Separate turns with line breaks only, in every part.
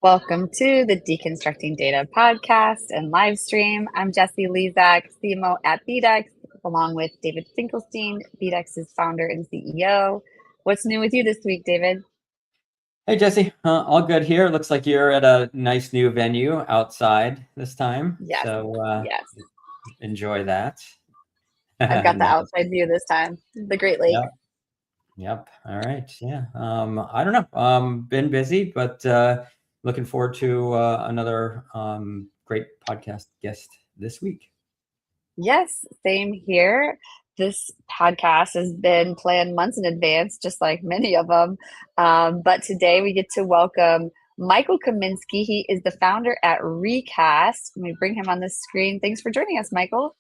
Welcome to the Deconstructing Data podcast and live stream. I'm Jessie Lezak, CMO at BDEX, along with David Finkelstein, BDEX's founder and CEO. What's new with you this week, David?
Hey, Jesse. All good here. Looks like you're at a nice new venue outside this time.
Yes. Yes.
Enjoy that.
I've got the outside view this time. The Great Lake.
Yep. All right. Yeah. I don't know. Been busy, but looking forward to another great podcast guest this week.
Yes, same here. This podcast has been planned months in advance, just like many of them. But today we get to welcome Michael Kaminsky. He is the founder at Recast. Let me bring him on the screen. Thanks for joining us, Michael.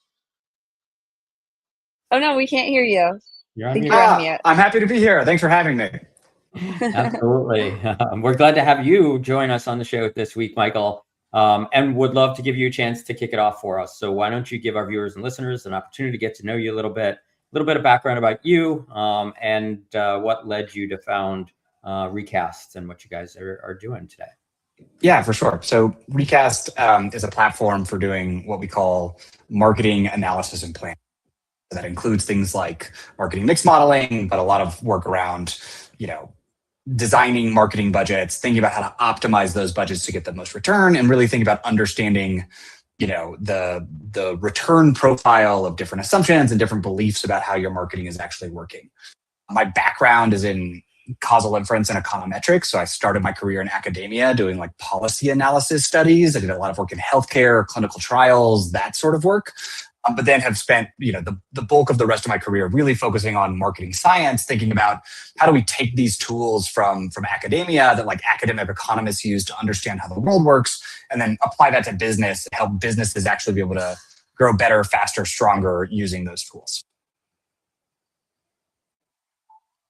Oh, no, we can't hear you.
You're on mute.
I'm happy to be here. Thanks for having me.
Absolutely. We're glad to have you join us on the show this week, Michael. And would love to give you a chance to kick it off for us. So why don't you give our viewers and listeners an opportunity to get to know you a little bit of background about you, and what led you to found Recast and what you guys are doing today.
Yeah, for sure. So Recast is a platform for doing what we call marketing analysis and planning. That includes things like marketing mix modeling, but a lot of work around, designing marketing budgets, thinking about how to optimize those budgets to get the most return, and really think about understanding, the return profile of different assumptions and different beliefs about how your marketing is actually working. My background is in causal inference and econometrics. So I started my career in academia doing like policy analysis studies. I did a lot of work in healthcare, clinical trials, that sort of work. But then have spent, the bulk of the rest of my career really focusing on marketing science, thinking about how do we take these tools from academia that like academic economists use to understand how the world works, and then apply that to business and help businesses actually be able to grow better, faster, stronger using those tools.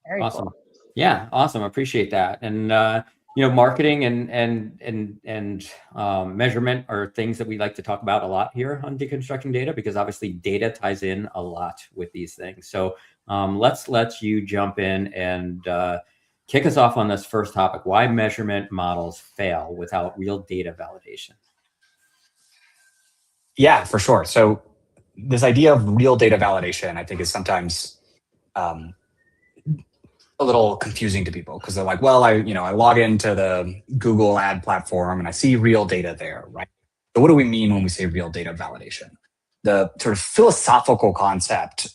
Very
awesome.
Cool.
Yeah, awesome. Appreciate that. And marketing and measurement are things that we like to talk about a lot here on Deconstructing Data, because obviously data ties in a lot with these things. So let's let you jump in and kick us off on this first topic: why measurement models fail without real data validation.
Yeah, for sure. So this idea of real data validation, I think, is sometimes a little confusing to people, because they're like, well, I log into the Google ad platform and I see real data there, right? So what do we mean when we say real data validation? The sort of philosophical concept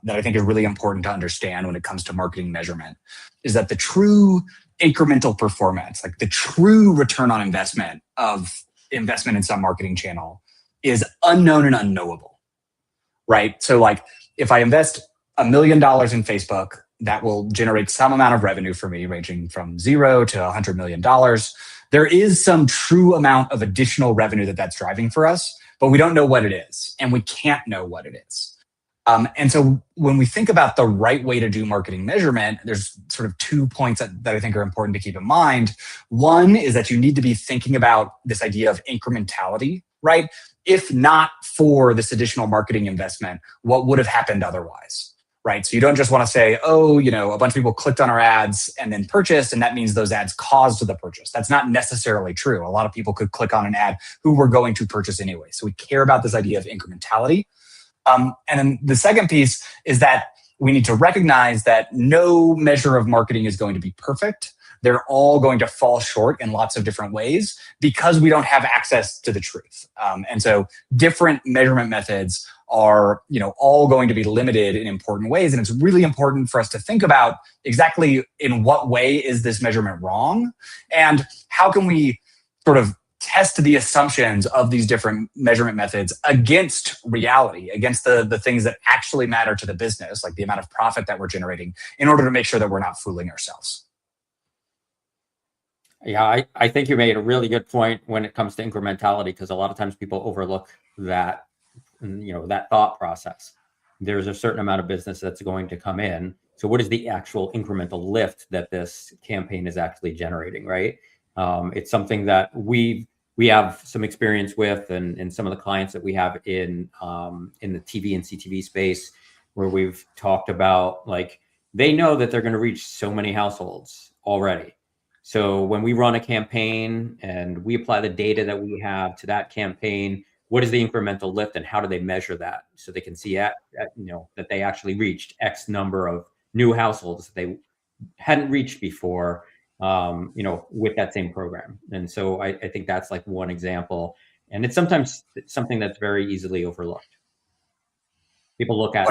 that I think is really important to understand when it comes to marketing measurement is that the true incremental performance, like the true return on investment of investment in some marketing channel, is unknown and unknowable, right? So like if I invest $1 million in Facebook, that will generate some amount of revenue for me, ranging from $0 to $100 million. There is some true amount of additional revenue that's driving for us, but we don't know what it is, and we can't know what it is. And so when we think about the right way to do marketing measurement, there's sort of 2 points that I think are important to keep in mind. One is that you need to be thinking about this idea of incrementality, right? If not for this additional marketing investment, what would have happened otherwise? Right. So you don't just want to say, a bunch of people clicked on our ads and then purchased, and that means those ads caused the purchase. That's not necessarily true. A lot of people could click on an ad who were going to purchase anyway. So we care about this idea of incrementality. And then the second piece is that we need to recognize that no measure of marketing is going to be perfect. They're all going to fall short in lots of different ways because we don't have access to the truth. And so different measurement methods are, all going to be limited in important ways. And it's really important for us to think about exactly in what way is this measurement wrong, and how can we sort of test the assumptions of these different measurement methods against reality, against the things that actually matter to the business, like the amount of profit that we're generating, in order to make sure that we're not fooling ourselves.
Yeah, I think you made a really good point when it comes to incrementality, because a lot of times people overlook that, that thought process. There's a certain amount of business that's going to come in. So what is the actual incremental lift that this campaign is actually generating, right? It's something that we have some experience with, and some of the clients that we have in the TV and CTV space, where we've talked about, like, they know that they're going to reach so many households already. So when we run a campaign and we apply the data that we have to that campaign, what is the incremental lift and how do they measure that? So they can see that they actually reached X number of new households that they hadn't reached before, with that same program. And so I think that's like one example. And it's sometimes something that's very easily overlooked. People look at,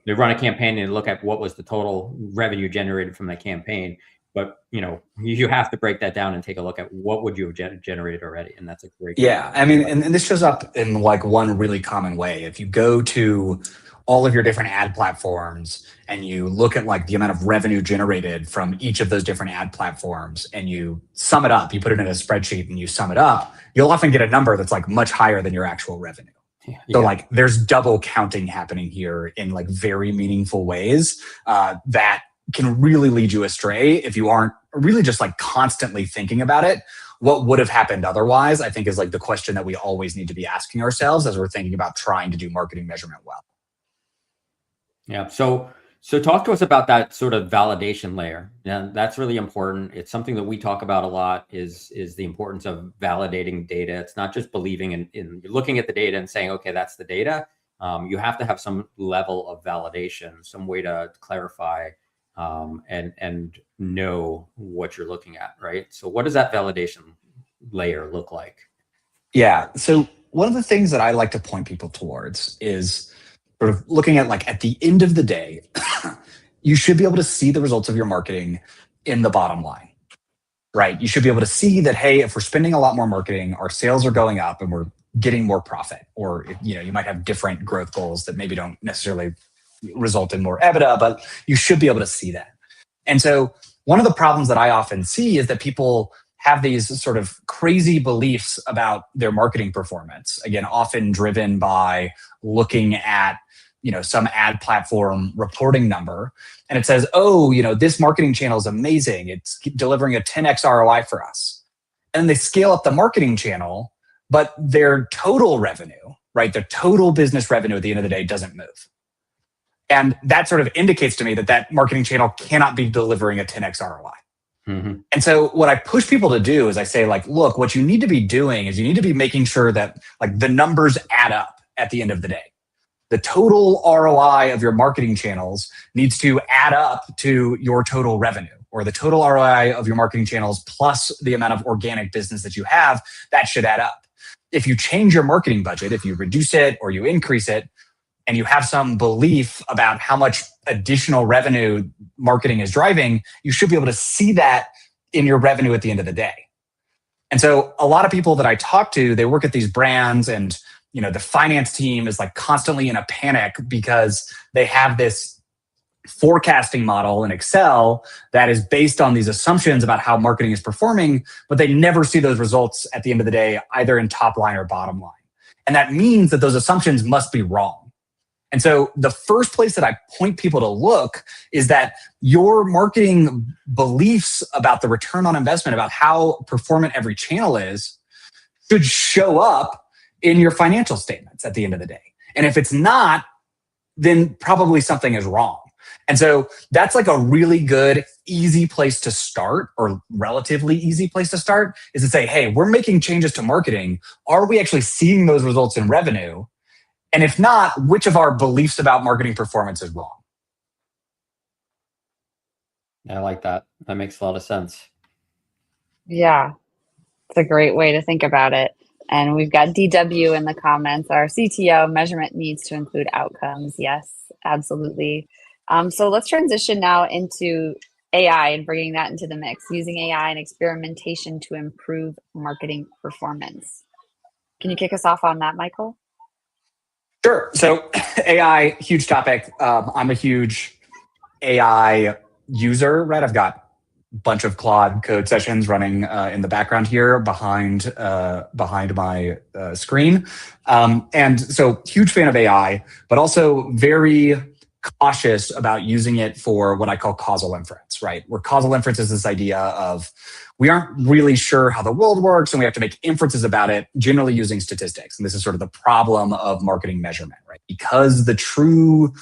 they run a campaign and look at what was the total revenue generated from that campaign. But, you have to break that down and take a look at what would you have generated already. And that's a great.
Yeah. I mean, and this shows up in like one really common way. If you go to all of your different ad platforms and you look at like the amount of revenue generated from each of those different ad platforms and you sum it up, you put it in a spreadsheet and you sum it up, you'll often get a number that's like much higher than your actual revenue. Yeah. So like there's double counting happening here in like very meaningful ways that can really lead you astray if you aren't really just like constantly thinking about it. What would have happened otherwise, I think, is like the question that we always need to be asking ourselves as we're thinking about trying to do marketing measurement well.
Yeah. So talk to us about that sort of validation layer. Yeah, that's really important. It's something that we talk about a lot is the importance of validating data. It's not just believing in looking at the data and saying, okay, that's the data. You have to have some level of validation, some way to clarify and know what you're looking at, right? So what does that validation layer look like?
Yeah. So one of the things that I like to point people towards is sort of looking at like at the end of the day, you should be able to see the results of your marketing in the bottom line, right? You should be able to see that, hey, if we're spending a lot more marketing, our sales are going up and we're getting more profit. Or, you might have different growth goals that maybe don't necessarily result in more EBITDA, but you should be able to see that. And so one of the problems that I often see is that people have these sort of crazy beliefs about their marketing performance, again, often driven by looking at some ad platform reporting number. And it says, oh, this marketing channel is amazing. It's delivering a 10x ROI for us. And they scale up the marketing channel, but their total revenue, right? Their total business revenue at the end of the day doesn't move. And that sort of indicates to me that marketing channel cannot be delivering a 10x ROI. Mm-hmm. And so what I push people to do is I say, like, look, what you need to be doing is you need to be making sure that like the numbers add up at the end of the day. The total ROI of your marketing channels needs to add up to your total revenue, or the total ROI of your marketing channels plus the amount of organic business that you have, that should add up. If you change your marketing budget, if you reduce it or you increase it, and you have some belief about how much additional revenue marketing is driving, you should be able to see that in your revenue at the end of the day. And so a lot of people that I talk to, they work at these brands and the finance team is like constantly in a panic because they have this forecasting model in Excel that is based on these assumptions about how marketing is performing, but they never see those results at the end of the day, either in top line or bottom line. And that means that those assumptions must be wrong. And so the first place that I point people to look is that your marketing beliefs about the return on investment, about how performant every channel is, should show up in your financial statements at the end of the day. And if it's not, then probably something is wrong. And so that's like a really good, easy place to start, or relatively easy place to start, is to say, hey, we're making changes to marketing. Are we actually seeing those results in revenue? And if not, which of our beliefs about marketing performance is wrong?
I like that. That makes a lot of sense.
Yeah, it's a great way to think about it. And we've got DW in the comments. Our CTO, measurement needs to include outcomes. Yes, absolutely. So let's transition now into AI and bringing that into the mix, using AI and experimentation to improve marketing performance. Can you kick us off on that, Michael?
Sure. So AI, huge topic. I'm a huge AI user, right? I've got a bunch of Claude code sessions running in the background here behind my screen. And so huge fan of AI, but also very cautious about using it for what I call causal inference, right? Where causal inference is this idea of we aren't really sure how the world works and we have to make inferences about it, generally using statistics. And this is sort of the problem of marketing measurement, right? Because the true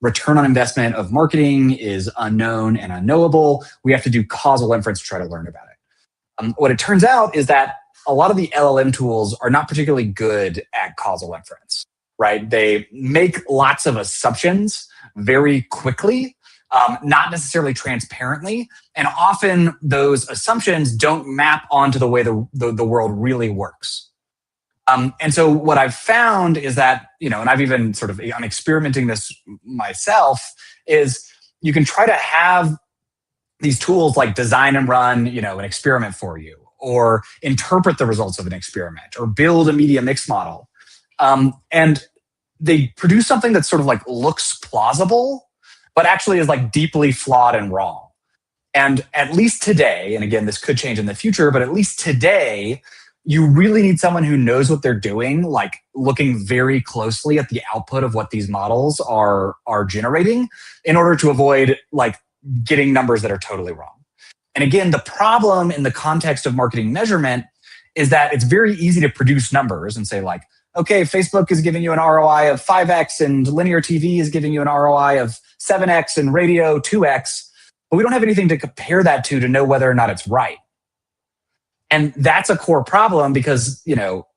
return on investment of marketing is unknown and unknowable. We have to do causal inference to try to learn about it. What it turns out is that a lot of the LLM tools are not particularly good at causal inference, right? They make lots of assumptions very quickly, not necessarily transparently, and often those assumptions don't map onto the way the world really works. And so what I've found is that, and I've even I'm experimenting this myself, is you can try to have these tools like design and run, an experiment for you, or interpret the results of an experiment, or build a media mix model. And they produce something that looks plausible, but actually is deeply flawed and wrong. And at least today, and again, this could change in the future, but at least today, you really need someone who knows what they're doing, looking very closely at the output of what these models are generating in order to avoid getting numbers that are totally wrong. And again, the problem in the context of marketing measurement is that it's very easy to produce numbers and say okay, Facebook is giving you an ROI of 5x and linear TV is giving you an ROI of 7x and radio 2x, but we don't have anything to compare that to know whether or not it's right. And that's a core problem because,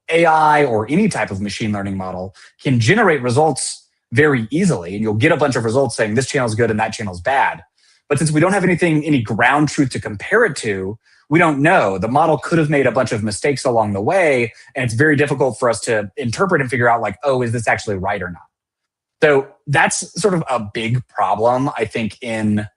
AI or any type of machine learning model can generate results very easily. And you'll get a bunch of results saying this channel is good and that channel is bad. But since we don't have any ground truth to compare it to, we don't know. The model could have made a bunch of mistakes along the way. And it's very difficult for us to interpret and figure out is this actually right or not? So that's sort of a big problem, I think, in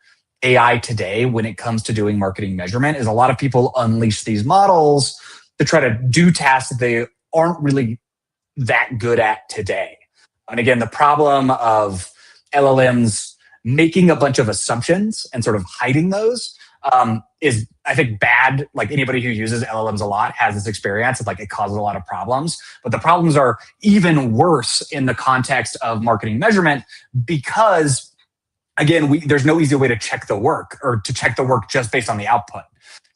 AI today when it comes to doing marketing measurement, is a lot of people unleash these models to try to do tasks that they aren't really that good at today. And again, the problem of LLMs making a bunch of assumptions and sort of hiding those is, I think, bad. Anybody who uses LLMs a lot has this experience. It causes a lot of problems. But the problems are even worse in the context of marketing measurement because, again, there's no easy way to check the work or to check the work just based on the output.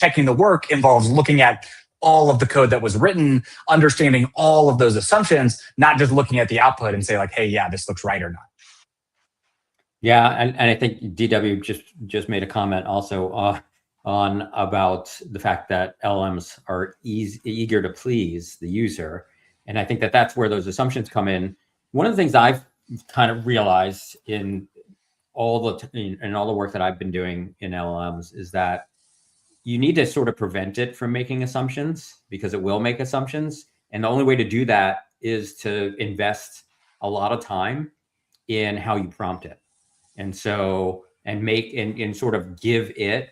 Checking the work involves looking at all of the code that was written, understanding all of those assumptions, not just looking at the output and say hey, yeah, this looks right or not.
Yeah, and I think DW just made a comment also on about the fact that LLMs are eager to please the user. And I think that's where those assumptions come in. One of the things I've kind of realized in all the work that I've been doing in LLMs is that you need to sort of prevent it from making assumptions because it will make assumptions. And the only way to do that is to invest a lot of time in how you prompt it. And so, and sort of give it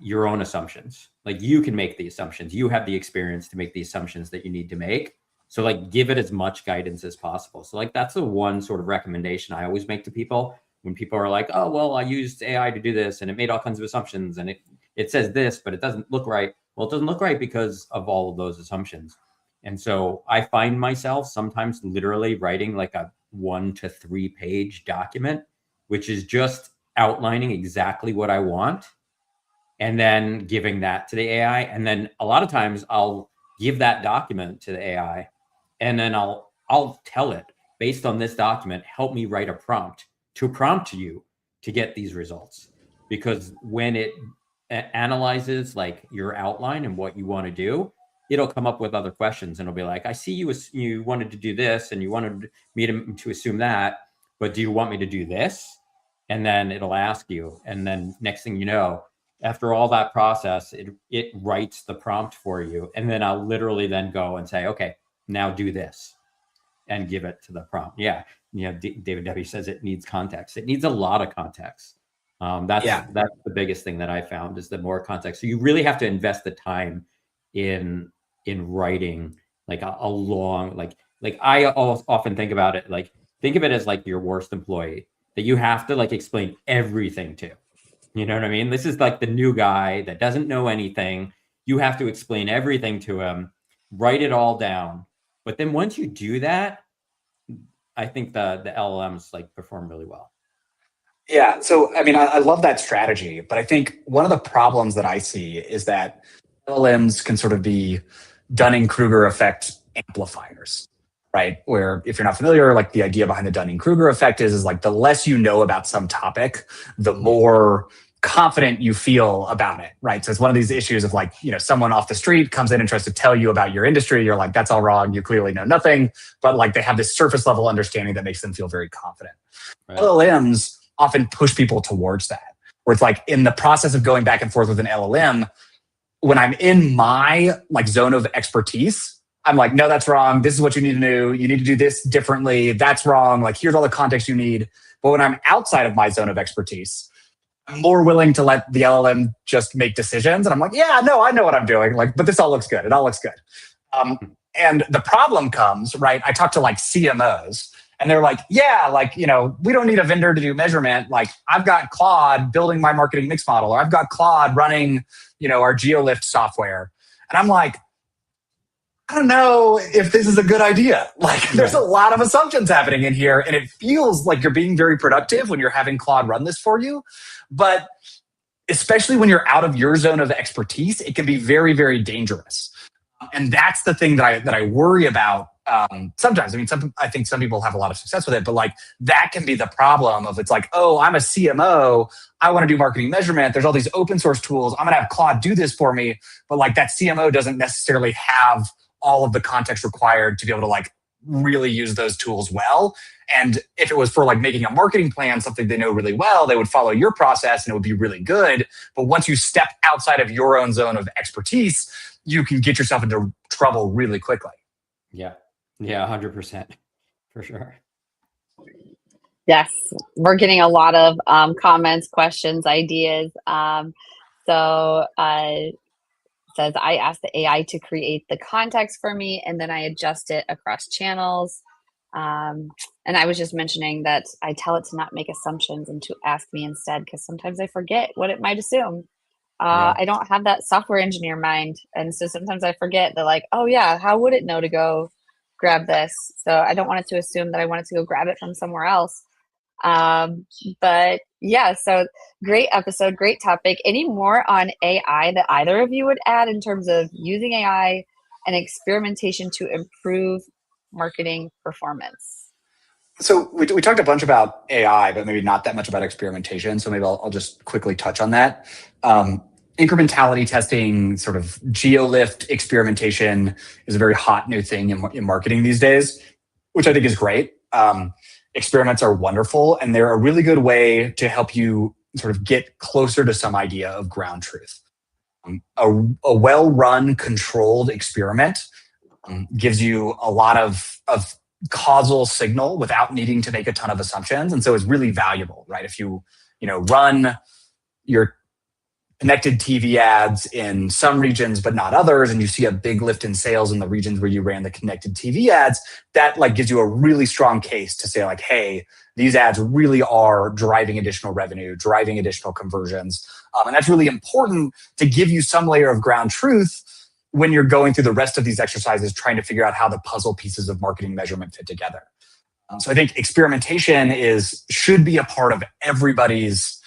your own assumptions. You can make the assumptions. You have the experience to make the assumptions that you need to make. So give it as much guidance as possible. So that's the one sort of recommendation I always make to people when people are oh, well, I used AI to do this and it made all kinds of assumptions and it says this, but it doesn't look right. Well, it doesn't look right because of all of those assumptions. And so I find myself sometimes literally writing a 1 to 3 page document, which is just outlining exactly what I want and then giving that to the AI. And then a lot of times I'll give that document to the AI and then I'll tell it, based on this document, help me write a prompt to prompt you to get these results. Because when it analyzes your outline and what you want to do, it'll come up with other questions and it'll be I see you wanted to do this and you wanted me to assume that, but do you want me to do this? And then it'll ask you. And then next thing you know, after all that process, it writes the prompt for you. And then I'll literally then go and say, okay, now do this and give it to the prompt. Yeah. David W says it needs context. It needs a lot of context. That's the biggest thing that I found is the more context. So you really have to invest the time in writing a long, I often think about it, think of it as your worst employee that you have to explain everything to. You know what I mean? This is the new guy that doesn't know anything. You have to explain everything to him, write it all down. But then once you do that, I think the LLMs perform really well.
Yeah. So, I love that strategy, but I think one of the problems that I see is that LLMs can sort of be Dunning-Kruger effect amplifiers, right? Where if you're not familiar, like the idea behind the Dunning-Kruger effect is like the less you know about some topic, the more confident you feel about it, right? So it's one of these issues of like, someone off the street comes in and tries to tell you about your industry. You're like, that's all wrong. You clearly know nothing. But like they have this surface level understanding that makes them feel very confident. Right. LLMs often push people towards that, where it's like in the process of going back and forth with an LLM, when I'm in my like zone of expertise, I'm like, no, that's wrong. This is what you need to do. You need to do this differently. That's wrong. Like, here's all the context you need. But when I'm outside of my zone of expertise, I'm more willing to let the LLM just make decisions. And I'm like, yeah, no, I know what I'm doing. Like, but this all looks good. It all looks good. And the problem comes, right? I talk to like CMOs and they're like, yeah, like, we don't need a vendor to do measurement. Like I've got Claude building my marketing mix model, or I've got Claude running, our GeoLift software. And I'm like, I don't know if this is a good idea. Like there's a lot of assumptions happening in here and it feels like you're being very productive when you're having Claude run this for you. But especially when you're out of your zone of expertise, it can be very, very dangerous. And that's the thing that I worry about sometimes. I mean, I think some people have a lot of success with it, but like that can be the problem of it's like, oh, I'm a CMO. I want to do marketing measurement. There's all these open source tools. I'm going to have Claude do this for me. But like that CMO doesn't necessarily have all of the context required to be able to like really use those tools well. And if it was for like making a marketing plan, something they know really well, they would follow your process and it would be really good. But once you step outside of your own zone of expertise, you can get yourself into trouble really quickly.
Yeah. Yeah, 100%. For sure.
Yes, we're getting a lot of comments, questions, ideas. Says, I asked the AI to create the context for me, and then I adjust it across channels. And I was just mentioning that I tell it to not make assumptions and to ask me instead, because sometimes I forget what it might assume. I don't have that software engineer mind. And so sometimes I forget that like, oh yeah, how would it know to go grab this? So I don't want it to assume that I want it to go grab it from somewhere else. But yeah, so great episode, great topic. Any more on AI that either of you would add in terms of using AI and experimentation to improve marketing performance?
So we talked a bunch about AI, but maybe not that much about experimentation. So maybe I'll just quickly touch on that. Incrementality testing, sort of GeoLift experimentation is a very hot new thing in marketing these days, which I think is great. Experiments are wonderful, and they're a really good way to help you sort of get closer to some idea of ground truth. A well-run, controlled experiment gives you a lot of causal signal without needing to make a ton of assumptions, and so it's really valuable, right? If you run your connected TV ads in some regions but not others, and you see a big lift in sales in the regions where you ran the connected TV ads, that like gives you a really strong case to say like, hey, these ads really are driving additional revenue, driving additional conversions. And that's really important to give you some layer of ground truth when you're going through the rest of these exercises, trying to figure out how the puzzle pieces of marketing measurement fit together. So I think experimentation should be a part of everybody's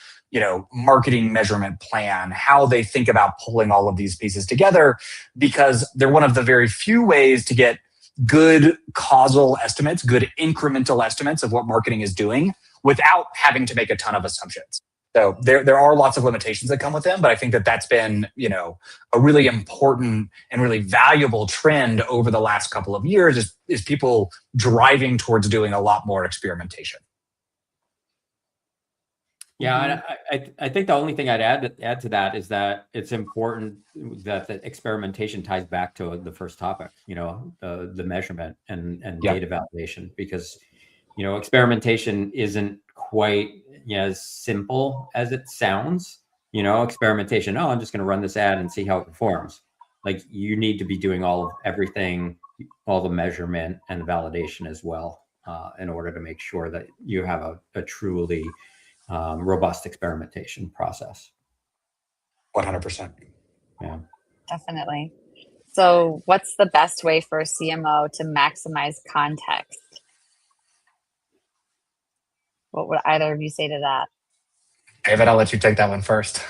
marketing measurement plan, how they think about pulling all of these pieces together, because they're one of the very few ways to get good causal estimates, good incremental estimates of what marketing is doing without having to make a ton of assumptions. So there are lots of limitations that come with them, but I think that that's been, a really important and really valuable trend over the last couple of years is people driving towards doing a lot more experimentation.
Yeah, and I think the only thing I'd add to that is that it's important that the experimentation ties back to the first topic, the measurement and data validation, because experimentation isn't quite as simple as it sounds. Experimentation. Oh, I'm just going to run this ad and see how it performs. Like you need to be doing everything, all the measurement and the validation as well, in order to make sure that you have a truly robust experimentation process.
100%.
Yeah, definitely. So what's the best way for a CMO to maximize context? What would either of you say to that?
David, I'll let you take that one first.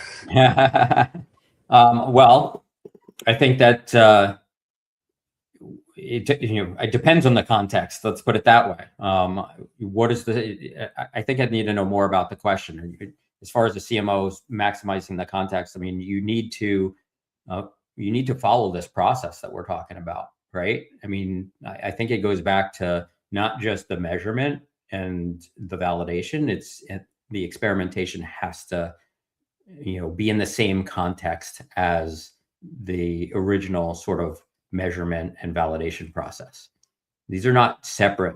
Well, I think that it depends on the context. Let's put it that way. What is I think I'd need to know more about the question. As far as the CMOs maximizing the context, I mean, you need to follow this process that we're talking about, right? I mean, I think it goes back to not just the measurement and the validation. The experimentation has to, be in the same context as the original sort of measurement and validation process. These are not separate,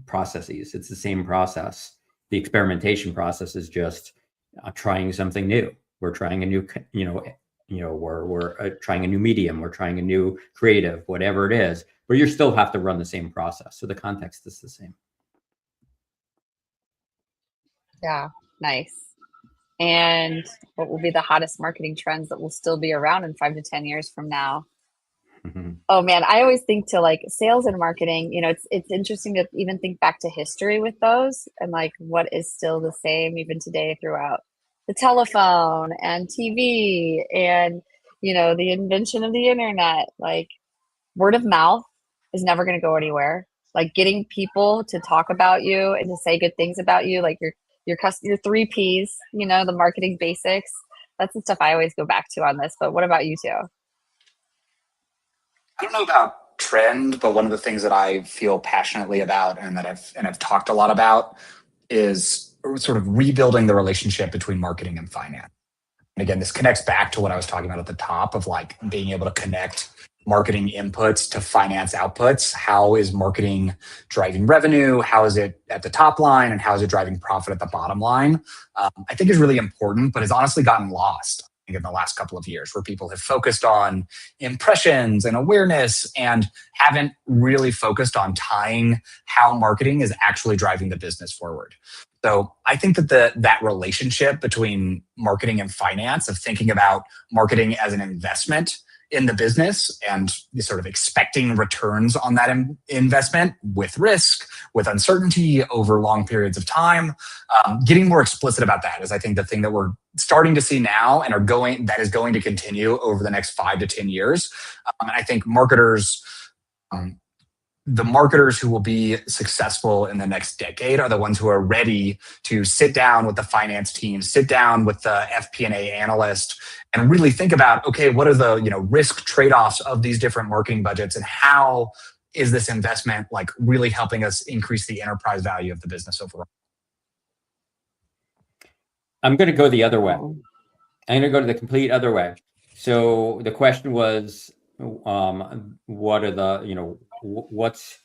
processes. It's the same process. The experimentation process is just trying something new. We're trying a new, we're trying a new medium. We're trying a new creative, whatever it is. But you still have to run the same process. So the context is the same.
Yeah, nice. And what will be the hottest marketing trends that will still be around in 5 to 10 years from now?
Mm-hmm.
Oh man, I always think to like sales and marketing, it's interesting to even think back to history with those and like what is still the same even today throughout the telephone and TV and, the invention of the internet. Like word of mouth is never going to go anywhere. Like getting people to talk about you and to say good things about you, like your 3 Ps, the marketing basics. That's the stuff I always go back to on this. But what about you two?
I don't know about trend, but one of the things that I feel passionately about and that I've talked a lot about is sort of rebuilding the relationship between marketing and finance. And again, this connects back to what I was talking about at the top of like being able to connect marketing inputs to finance outputs. How is marketing driving revenue? How is it at the top line? And how is it driving profit at the bottom line? I think is really important, but has honestly gotten lost in the last couple of years, where people have focused on impressions and awareness and haven't really focused on tying how marketing is actually driving the business forward. So I think that that relationship between marketing and finance, of thinking about marketing as an investment in the business and sort of expecting returns on that investment with risk, with uncertainty over long periods of time, getting more explicit about that is, I think, the thing that we're starting to see now and that is going to continue over the next 5 to 10 years. And I think marketers, the marketers who will be successful in the next decade are the ones who are ready to sit down with the finance team, sit down with the FP&A analyst, and really think about, okay, what are the risk trade-offs of these different marketing budgets, and how is this investment like really helping us increase the enterprise value of the business overall?
I'm going to go the other way. I'm going to go to the complete other way. So the question was, what are the, what's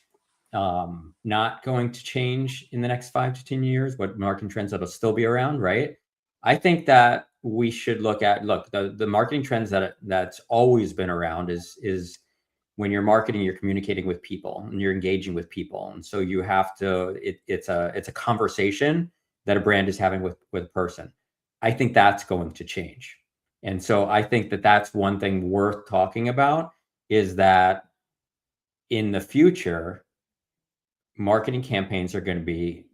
not going to change in the next 5 to 10 years? What marketing trends that'll still be around, right? I think that we should look the marketing trends that's always been around is when you're marketing, you're communicating with people and you're engaging with people. And so you have to, it's a conversation that a brand is having with a person. I think that's going to change. And so I think that that's one thing worth talking about, is that in the future, marketing campaigns are going to be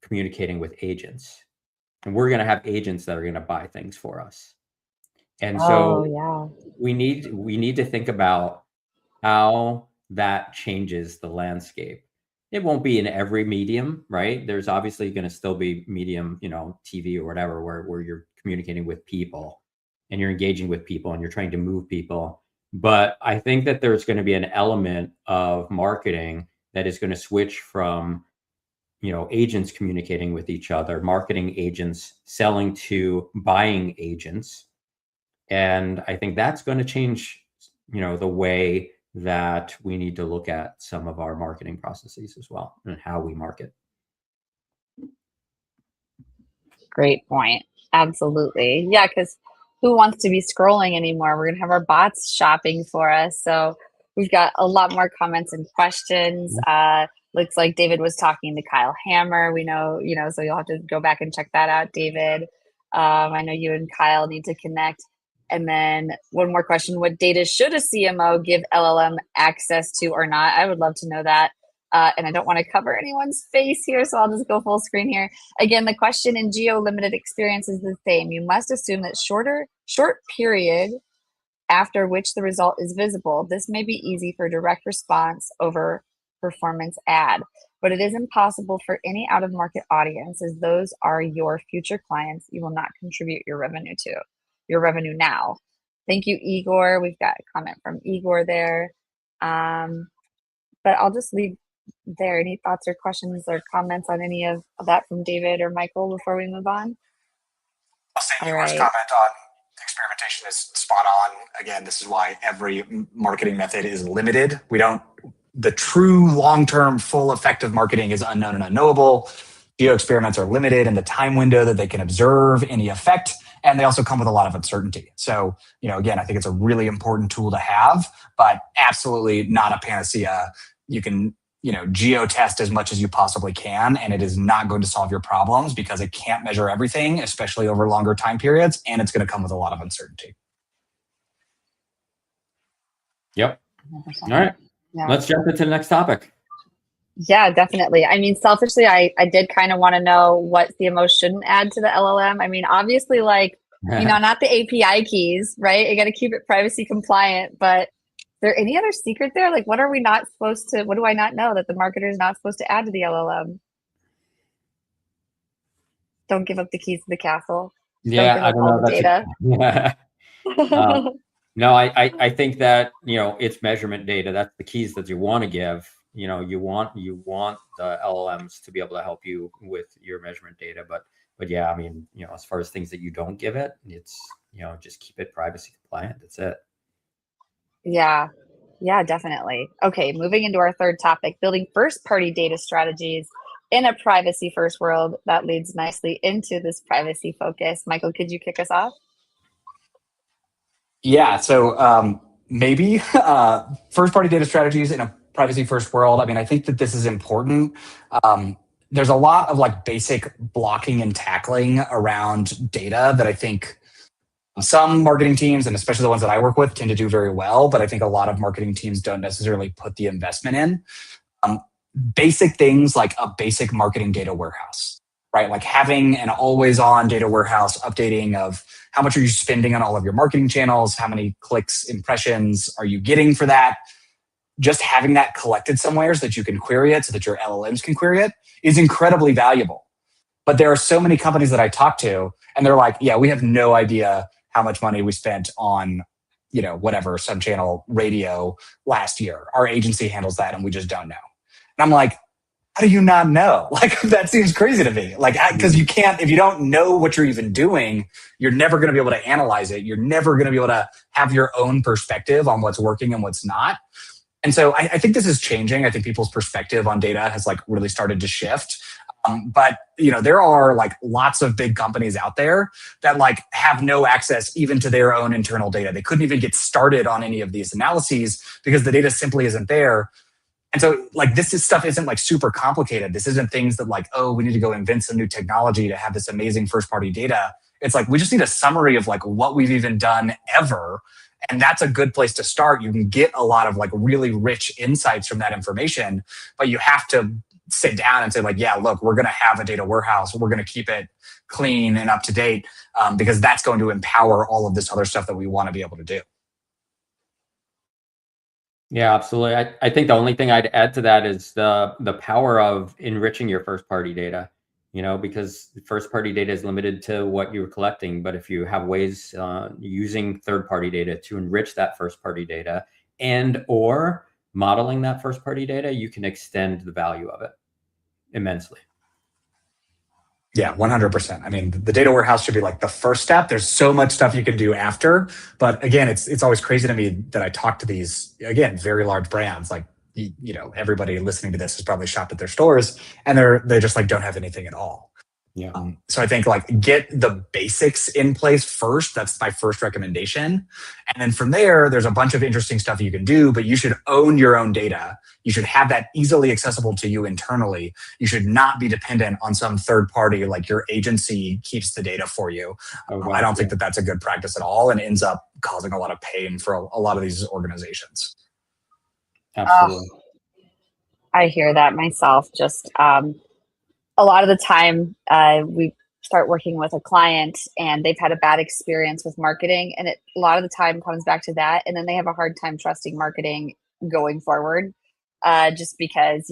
communicating with agents, and we're going to have agents that are going to buy things for us. And so we need to think about how that changes the landscape. It won't be in every medium, right? There's obviously going to still be medium, TV or whatever, where you're communicating with people and you're engaging with people and you're trying to move people. But I think that there's going to be an element of marketing that is going to switch from, agents communicating with each other, marketing agents selling to buying agents. And I think that's going to change, the way that we need to look at some of our marketing processes as well, and how we market.
Great point. Absolutely. Yeah, because who wants to be scrolling anymore? We're going to have our bots shopping for us. So we've got a lot more comments and questions. Looks like David was talking to Kyle Hammer. We know, so you'll have to go back and check that out, David. I know you and Kyle need to connect. And then one more question: what data should a CMO give LLM access to or not? I would love to know that. And I don't want to cover anyone's face here, so I'll just go full screen here. Again, the question in geo-limited experience is the same. You must assume that short period after which the result is visible. This may be easy for direct response over performance ad, but it is impossible for any out-of-market audience, as those are your future clients you will not contribute your revenue now. Thank you, Igor. We've got a comment from Igor there. But I'll just leave there. Any thoughts or questions or comments on any of that from David or Michael before we move on?
I'll say
All
Igor's
right.
comment on experimentation is spot on. Again, this is why every marketing method is limited. The true long-term full effective marketing is unknown and unknowable. Geo experiments are limited in the time window that they can observe any effect, and they also come with a lot of uncertainty. So, again, I think it's a really important tool to have, but absolutely not a panacea. You can, geo test as much as you possibly can, and it is not going to solve your problems because it can't measure everything, especially over longer time periods, and it's going to come with a lot of uncertainty.
Yep.
100%.
All right.
Yeah.
Let's jump into the next topic.
Yeah, definitely. I mean, selfishly, I did kind of want to know what CMOs shouldn't add to the LLM. I mean, obviously, not the API keys, right? You got to keep it privacy compliant, but is there any other secret there? Like, what do I not know that the marketer is not supposed to add to the LLM? Don't give up the keys to the castle.
Yeah, I don't know.
The data.
No, I think that, it's measurement data. That's the keys that you want to give. You want the LLMs to be able to help you with your measurement data. But yeah, I mean, as far as things that you don't give it, it's, just keep it privacy compliant. That's it.
Yeah, definitely. Okay, moving into our third topic, building first-party data strategies in a privacy-first world. That leads nicely into this privacy focus. Michael, could you kick us off?
Yeah, so maybe first-party data strategies in a privacy-first world. I mean, I think that this is important. There's a lot of basic blocking and tackling around data that I think some marketing teams, and especially the ones that I work with, tend to do very well, but I think a lot of marketing teams don't necessarily put the investment in. Basic things like a basic marketing data warehouse, right? Like having an always-on data warehouse updating of how much are you spending on all of your marketing channels, how many clicks, impressions are you getting for that. Just having that collected somewhere so that you can query it, so that your LLMs can query it, is incredibly valuable. But there are so many companies that I talk to, and they're like, yeah, we have no idea how much money we spent on, whatever, sub-channel radio last year. Our agency handles that, and we just don't know. And I'm like, how do you not know? That seems crazy to me. Because you can't, if you don't know what you're even doing, you're never going to be able to analyze it. You're never going to be able to have your own perspective on what's working and what's not. And so I think this is changing. I think people's perspective on data has really started to shift. But there are lots of big companies out there that have no access even to their own internal data. They couldn't even get started on any of these analyses because the data simply isn't there. And so stuff isn't super complicated. This isn't things that we need to go invent some new technology to have this amazing first party data. It's we just need a summary of what we've even done ever. And that's a good place to start. You can get a lot of really rich insights from that information, but you have to sit down and say yeah, look, we're going to have a data warehouse. We're going to keep it clean and up to date because that's going to empower all of this other stuff that we want to be able to do.
Yeah, absolutely. I think the only thing I'd add to that is the power of enriching your first party data, because first party data is limited to what you're collecting. But if you have ways using third party data to enrich that first party data and or modeling that first party data, you can extend the value of it immensely.
Yeah, 100%. I mean, the data warehouse should be the first step. There's so much stuff you can do after. But again, it's always crazy to me that I talk to these, again, very large brands. Everybody listening to this has probably shopped at their stores and they just don't have anything at all.
Yeah.
So I think get the basics in place first. That's my first recommendation. And then from there, there's a bunch of interesting stuff you can do, but you should own your own data. You should have that easily accessible to you internally. You should not be dependent on some third party, your agency keeps the data for you. I don't think that that's a good practice at all and ends up causing a lot of pain for a lot of these organizations.
Absolutely.
I hear that myself. Just a lot of the time, we start working with a client and they've had a bad experience with marketing, and a lot of the time comes back to that, and then they have a hard time trusting marketing going forward, just because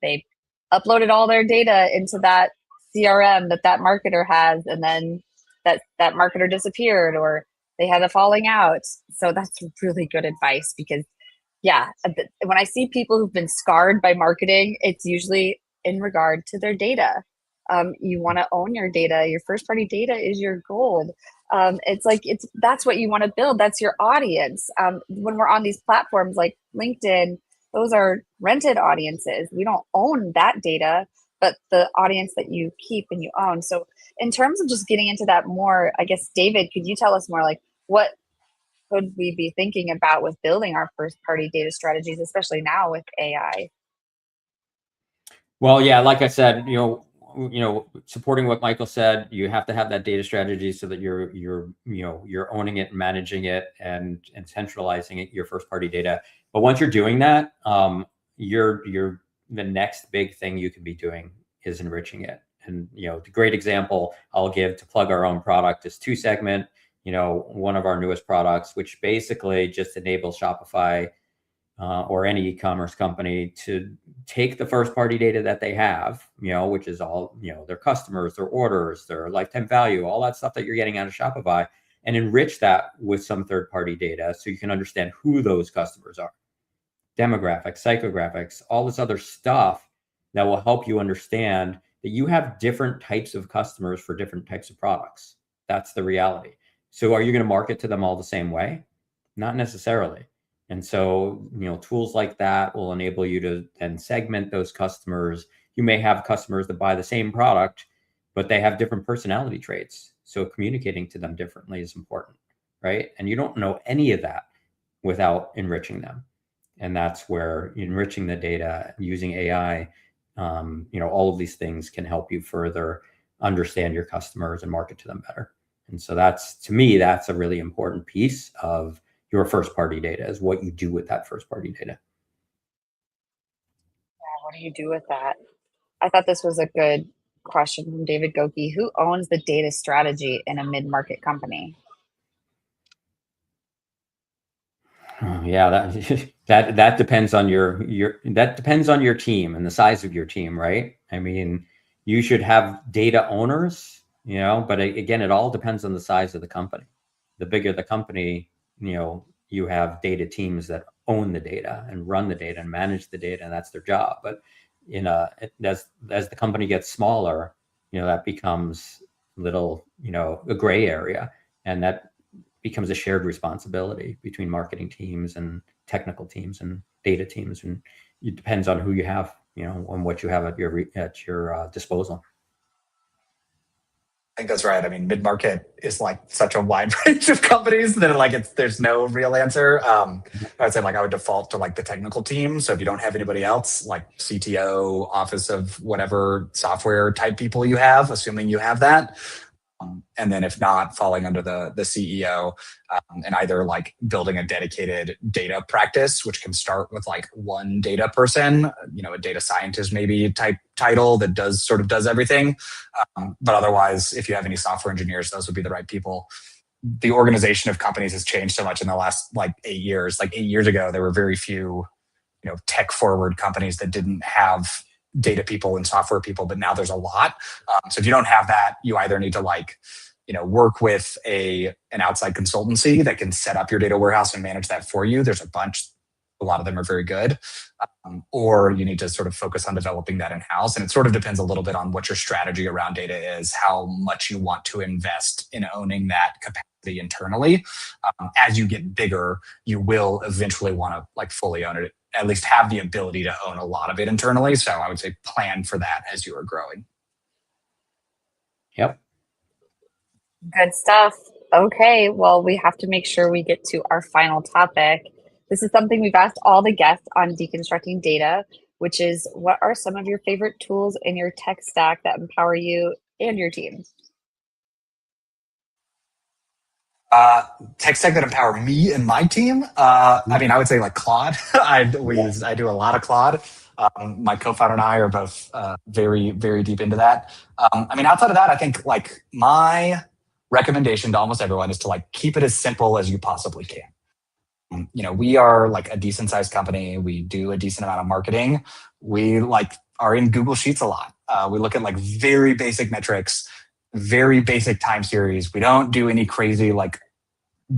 they uploaded all their data into that CRM that marketer has, and then that marketer disappeared, or they had a falling out. So that's really good advice, because when I see people who've been scarred by marketing, it's usually in regard to their data. You want to own your data. Your first party data is your gold. That's what you want to build. That's your audience. When we're on these platforms like LinkedIn, those are rented audiences. We don't own that data, but the audience that you keep and you own. So in terms of just getting into that more, I guess, David, could you tell us more, like, what could we be thinking about with building our first party data strategies, especially now with AI?
Well, yeah, like I said, supporting what Michael said, you have to have that data strategy so that you're owning it, managing it, and centralizing it, your first party data. But once you're doing that, the next big thing you could be doing is enriching it. And the great example I'll give to plug our own product is 2Segment, one of our newest products, which basically just enables Shopify or any e-commerce company to take the first party data that they have, which is all, their customers, their orders, their lifetime value, all that stuff that you're getting out of Shopify, and enrich that with some third party data so you can understand who those customers are, demographics, psychographics, all this other stuff that will help you understand that you have different types of customers for different types of products. That's the reality. So are you going to market to them all the same way? Not necessarily. And so, tools like that will enable you to then segment those customers. You may have customers that buy the same product, but they have different personality traits. So communicating to them differently is important, right? And you don't know any of that without enriching them. And that's where enriching the data, using AI, all of these things can help you further understand your customers and market to them better. And so to me, that's a really important piece of your first party data, is what you do with that first party data.
Yeah, what do you do with that? I thought this was a good question from David Goki. Who owns the data strategy in a mid-market company?
Yeah, that depends on your team and the size of your team, right? I mean, you should have data owners, but again, it all depends on the size of the company. The bigger the company, you have data teams that own the data and run the data and manage the data, and that's their job. But as the company gets smaller, that becomes little, a gray area, and that becomes a shared responsibility between marketing teams and technical teams and data teams, and it depends on who you have, on what you have at your disposal.
I think that's right. I mean, mid-market is like such a wide range of companies that there's no real answer. I'd say I would default to the technical team. So if you don't have anybody else, like CTO, office of whatever software type people you have, assuming you have that. And then if not, falling under the CEO, and either building a dedicated data practice, which can start with one data person, a data scientist maybe type title that does everything. But otherwise, if you have any software engineers, those would be the right people. The organization of companies has changed so much in the last 8 years. 8 years ago, there were very few, tech forward companies that didn't have data people and software people, but now there's a lot. So if you don't have that, you either need to work with an outside consultancy that can set up your data warehouse and manage that for you. There's a bunch. A lot of them are very good. Or you need to sort of focus on developing that in-house. And it sort of depends a little bit on what your strategy around data is, how much you want to invest in owning that capacity internally. As you get bigger, you will eventually want to fully own it, at least have the ability to own a lot of it internally. So I would say plan for that as you are growing.
Yep.
Good stuff. Okay, well, we have to make sure we get to our final topic. This is something we've asked all the guests on Deconstructing Data, which is, what are some of your favorite tools in your tech stack that empower you and your team?
Tech stack that empower me and my team. I mean, I would say Claude. I do a lot of Claude. My co-founder and I are both very, very deep into that. I mean, outside of that, I think like my recommendation to almost everyone is to like keep it as simple as you possibly can. You know, we are like a decent sized company. We do a decent amount of marketing. We like are in Google Sheets a lot. We look at like very basic metrics, very basic time series. We don't do any crazy like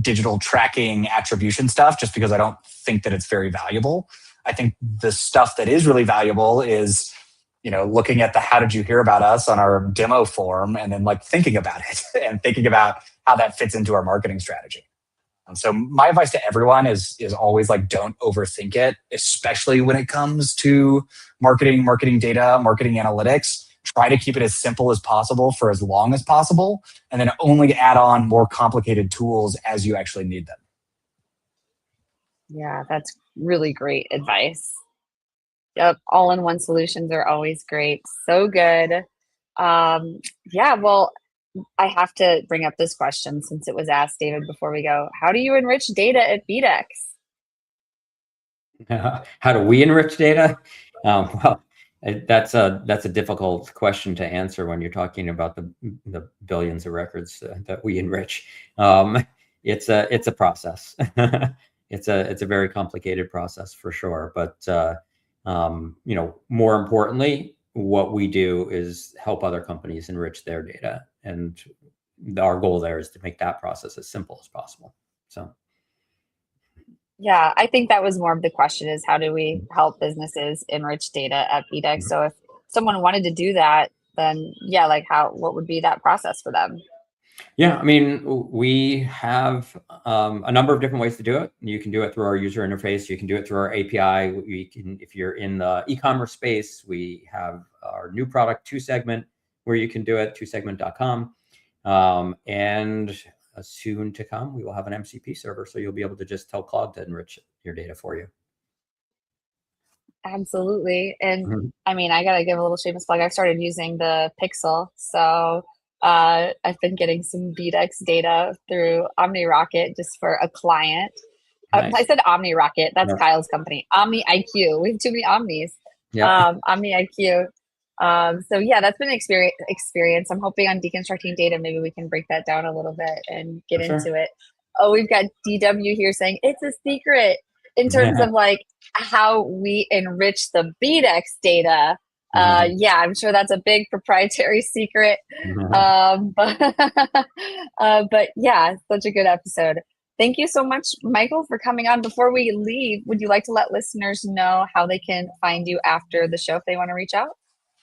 digital tracking attribution stuff just because I don't think that it's very valuable. I think the stuff that is really valuable is, you know, looking at the how did you hear about us on our demo form and then like thinking about it and thinking about how that fits into our marketing strategy. And so my advice to everyone is always like don't overthink it, especially when it comes to marketing data, marketing analytics. Try to keep it as simple as possible for as long as possible, and then only add on more complicated tools as you actually need them.
Yeah, that's really great advice. Yep, all-in-one solutions are always great. So good. Yeah, well, I have to bring up this question since it was asked, David, before we go. How do you enrich data at BDEX?
How do we enrich data? Well, that's a difficult question to answer when you're talking about the billions of records that we enrich. It's a process. It's a very complicated process for sure. But you know, more importantly, what we do is help other companies enrich their data, and our goal there is to make that process as simple as possible. So.
Yeah, I think that was more of the question is how do we help businesses enrich data at BDEX? So if someone wanted to do that, then yeah, like what would be that process for them?
Yeah, I mean, we have a number of different ways to do it. You can do it through our user interface. You can do it through our API. We can, if you're in the e-commerce space, we have our new product, Two Segment, where you can do it, twosegment.com. And soon to come, we will have an MCP server, so you'll be able to just tell Claude to enrich your data for you.
Absolutely. And I mean, I gotta give a little shameless plug. I've started using the Pixel. So I've been getting some BDEX data through OmniRocket just for a client.
Nice.
I said OmniRocket. That's
Yep.
Kyle's company. OmniIQ. We have too many Omnis.
Yeah.
OmniIQ. So yeah, that's been an experience. I'm hoping on Deconstructing Data, maybe we can break that down a little bit and get into it. Oh, we've got DW here saying it's a secret in terms of like how we enrich the BDEX data. Yeah, I'm sure that's a big proprietary secret. But yeah, such a good episode. Thank you so much, Michael, for coming on. Before we leave, would you like to let listeners know how they can find you after the show if they want to reach out?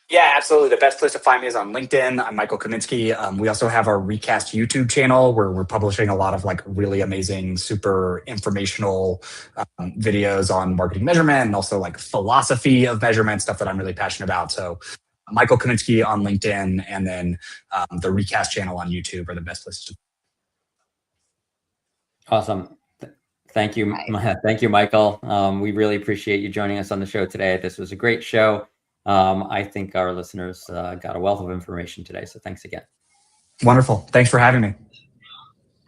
Yeah, absolutely. The best place to find me is on LinkedIn. I'm Michael Kaminsky. We also have our Recast YouTube channel where we're publishing a lot of like really amazing, super informational videos on marketing measurement and also like philosophy of measurement, stuff that I'm really passionate about. So Michael Kaminsky on LinkedIn and then the Recast channel on YouTube are the best places to.
Awesome. Thank you. Nice. Thank you, Michael. We really appreciate you joining us on the show today. This was a great show. I think our listeners got a wealth of information today. So thanks again.
Wonderful. Thanks for having me.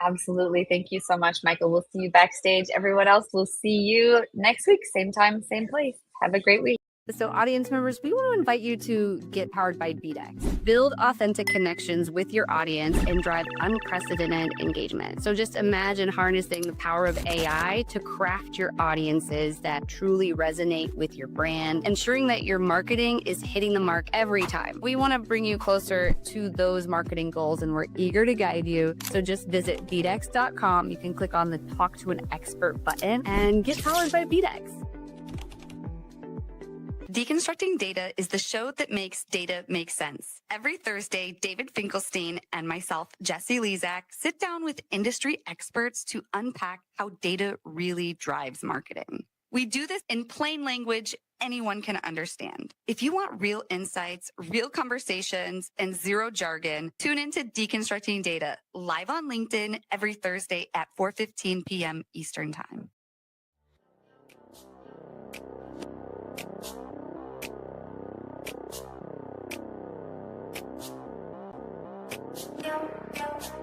Absolutely. Thank you so much, Michael. We'll see you backstage. Everyone else, we'll see you next week. Same time, same place. Have a great week.
So audience members, we want to invite you to get powered by BDEX. Build authentic connections with your audience and drive unprecedented engagement. So just imagine harnessing the power of AI to craft your audiences that truly resonate with your brand, ensuring that your marketing is hitting the mark every time. We want to bring you closer to those marketing goals and we're eager to guide you. So just visit bdex.com. You can click on the Talk to an Expert button and get powered by BDEX.
Deconstructing Data is the show that makes data make sense. Every Thursday, David Finkelstein and myself, Jesse Lezak, sit down with industry experts to unpack how data really drives marketing. We do this in plain language anyone can understand. If you want real insights, real conversations, and zero jargon, tune into Deconstructing Data live on LinkedIn every Thursday at 4:15 p.m. Eastern Time. Yo.